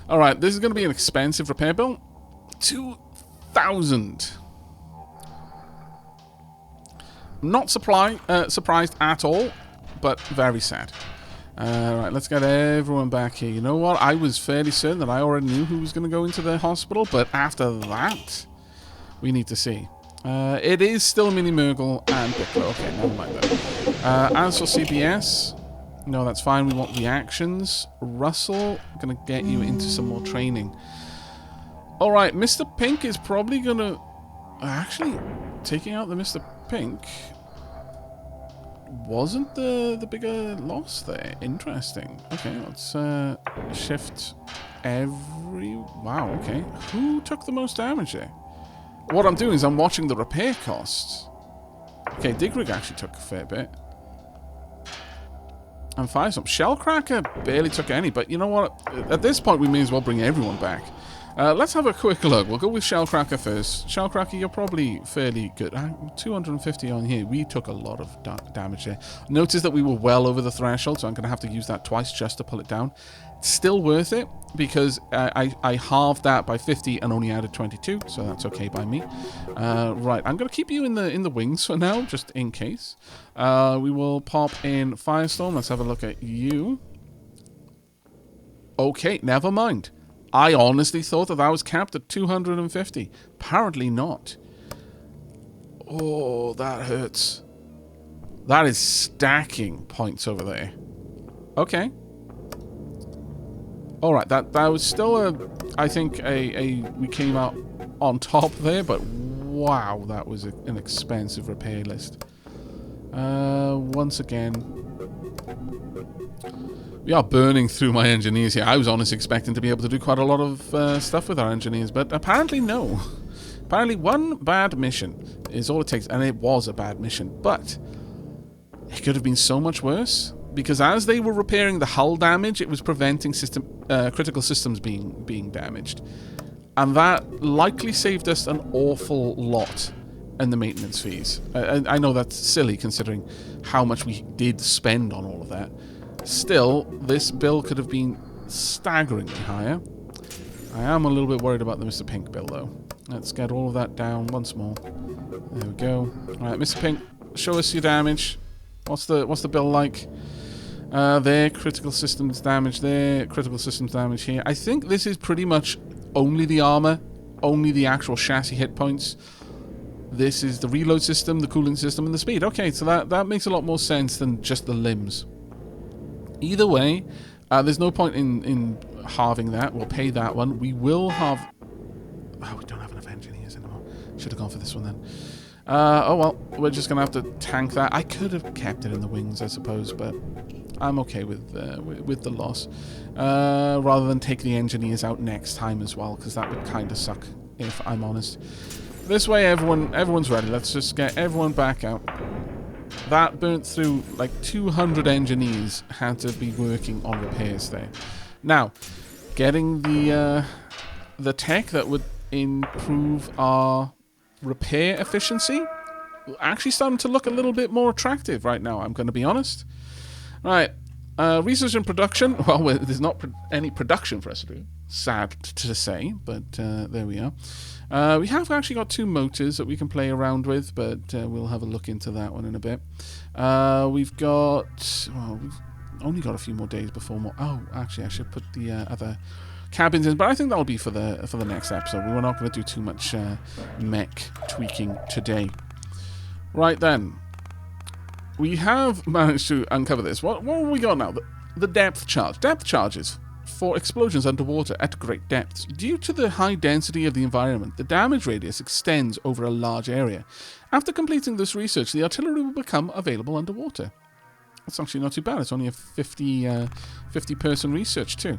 Alright, this is going to be an expensive repair bill. 2,000. Not surprised at all, but very sad. Alright, let's get everyone back here. You know what? I was fairly certain that I already knew who was going to go into the hospital, but after that, we need to see. It is still Mini Murgle and Bickler. Okay, never mind that. As for CBS, no, that's fine. We want reactions. Russell, gonna get you into some more training. Alright, Mr. Pink is probably gonna... Actually, taking out the Mr. Pink wasn't the bigger loss there. Interesting. Okay, let's shift every... Wow, okay. Who took the most damage there? What I'm doing is I'm watching the repair costs. Okay, Digrig actually took a fair bit. And Firestorm. Shellcracker barely took any, but you know what? At this point, we may as well bring everyone back. Let's have a quick look. We'll go with Shellcracker first. Shellcracker, you're probably fairly good. 250 on here. We took a lot of damage there. Notice that we were well over the threshold, so I'm going to have to use that twice just to pull it down. It's still worth it, because I halved that by 50 and only added 22, so that's okay by me. Right, I'm going to keep you in the wings for now, just in case. We will pop in Firestorm. Let's have a look at you. Okay, never mind. I honestly thought that was capped at 250. Apparently not. Oh, that hurts. That is stacking points over there. Okay. Alright, that was still I think we came out on top there, but wow, that was an expensive repair list. Once again, we are burning through my engineers here. I was honestly expecting to be able to do quite a lot of stuff with our engineers, but apparently no. Apparently one bad mission is all it takes, and it was a bad mission, but it could have been so much worse, because as they were repairing the hull damage, it was preventing critical systems being damaged. And that likely saved us an awful lot in the maintenance fees. I know that's silly considering how much we did spend on all of that. Still, this bill could have been staggeringly higher. I am a little bit worried about the Mr. Pink bill, though. Let's get all of that down once more. There we go. Alright, Mr. Pink, show us your damage. What's the bill like? There, critical systems damage there, critical systems damage here. I think this is pretty much only the armor, only the actual chassis hit points. This is the reload system, the cooling system, and the speed. Okay, so that makes a lot more sense than just the limbs. Either way, There's no point in halving that. We'll pay that one. We will have... Oh, we don't have enough engineers anymore. Should have gone for this one then. Oh well, we're just going to have to tank that. I could have kept it in the wings, I suppose, but I'm okay with the loss. Rather than take the engineers out next time as well, because that would kind of suck, if I'm honest. This way, everyone's ready. Let's just get everyone back out. That burnt through like 200 engineers had to be working on repairs there. Now, getting the tech that would improve our repair efficiency actually starting to look a little bit more attractive right now, I'm going to be honest. Right, research and production. Well, there's not any production for us to do. Sad to say, but there we are. We have actually got 2 motors that we can play around with, but we'll have a look into that one in a bit. We've got... Well, we've only got a few more days before more... Oh, actually, I should put the other cabins in, but I think that'll be for the next episode. We're not going to do too much mech tweaking today. Right then. We have managed to uncover this. What have we got now? The depth charge. Depth charges for explosions underwater at great depths. Due to the high density of the environment, the damage radius extends over a large area. After completing this research, the artillery will become available underwater. That's actually not too bad. It's only a 50-person research too.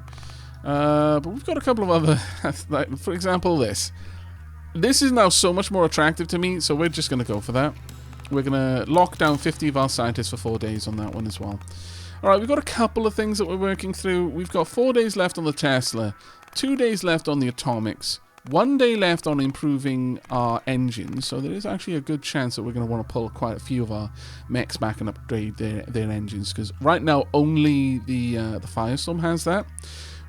But we've got a couple of other... like, for example, this. This is now so much more attractive to me, so we're just going to go for that. We're going to lock down 50 of our scientists for 4 days on that one as well. Alright, we've got a couple of things that we're working through. We've got 4 days left on the Tesla, 2 days left on the Atomics, 1 day left on improving our engines, so there is actually a good chance that we're going to want to pull quite a few of our mechs back and upgrade their engines, because right now only the Firestorm has that.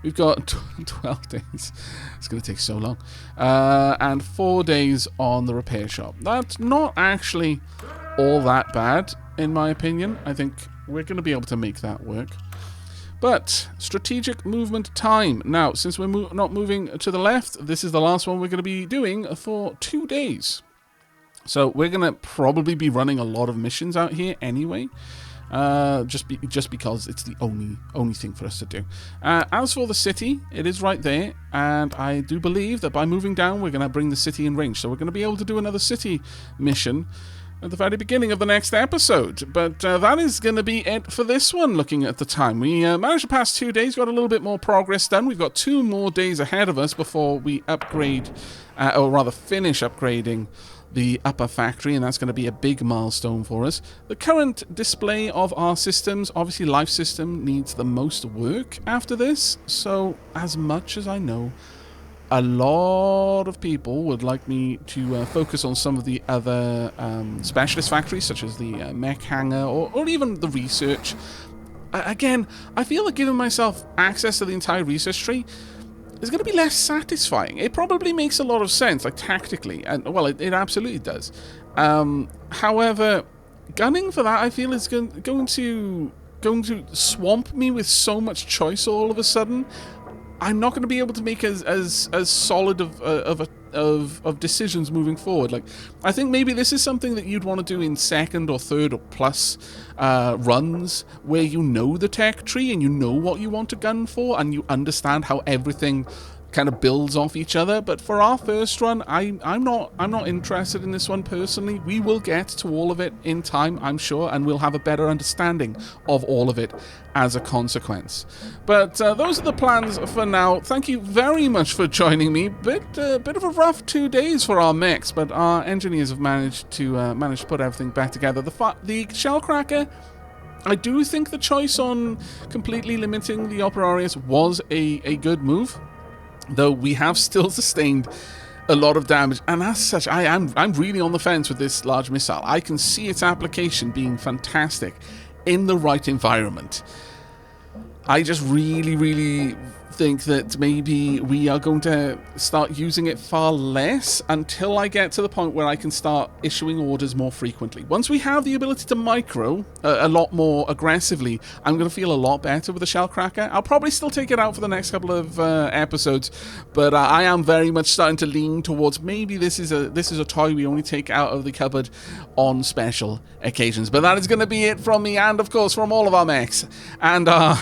We've got 12 days. It's going to take so long. And 4 days on the repair shop. That's not actually all that bad, in my opinion. I think we're going to be able to make that work. But strategic movement time. Now, since we're not moving to the left, this is the last one we're going to be doing for 2 days. So we're going to probably be running a lot of missions out here anyway. Just because it's the only thing for us to do. As for the city, it is right there, and I do believe that by moving down, we're going to bring the city in range. So we're going to be able to do another city mission at the very beginning of the next episode. But that is going to be it for this one, looking at the time. We managed to pass 2 days, got a little bit more progress done. We've got 2 more days ahead of us before we upgrade, or rather finish upgrading the upper factory, and that's going to be a big milestone for us. The current display of our systems, obviously Life System needs the most work after this, so as much as I know, a lot of people would like me to focus on some of the other specialist factories, such as the mech hangar, or even the research. Again, I feel like giving myself access to the entire research tree is going to be less satisfying. It probably makes a lot of sense, like tactically, and well, it absolutely does. However, gunning for that, I feel, is going to swamp me with so much choice all of a sudden. I'm not going to be able to make as solid of decisions moving forward. Like, I think maybe this is something that you'd want to do in second or third or plus runs, where you know the tech tree and you know what you want to gun for and you understand how everything kind of builds off each other. But for our first run, I'm not interested in this one personally. We will get to all of it in time, I'm sure, and we'll have a better understanding of all of it as a consequence. But those are the plans for now. Thank you very much for joining me. Bit of a rough 2 days for our mechs, but our engineers have managed to put everything back together. The Shellcracker, I do think the choice on completely limiting the Operarius was a good move, though we have still sustained a lot of damage, and as such, I'm really on the fence with this large missile. I can see its application being fantastic in the right environment. I just really think that maybe we are going to start using it far less until I get to the point where I can start issuing orders more frequently. Once we have the ability to micro a lot more aggressively, I'm going to feel a lot better with the Shellcracker. I'll probably still take it out for the next couple of episodes, but I am very much starting to lean towards maybe this is a toy we only take out of the cupboard on special occasions. But that is going to be it from me, and of course from all of our mechs and our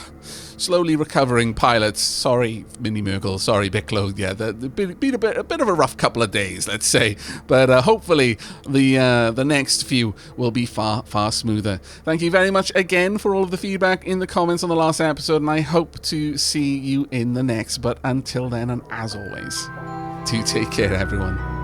slowly recovering pilots. Sorry, Mini Murgle. Sorry, Bicklow. Yeah, been a bit of a rough couple of days, let's say. But hopefully the next few will be far smoother. Thank you very much again for all of the feedback in the comments on the last episode, and I hope to see you in the next. But until then, and as always, do take care, everyone.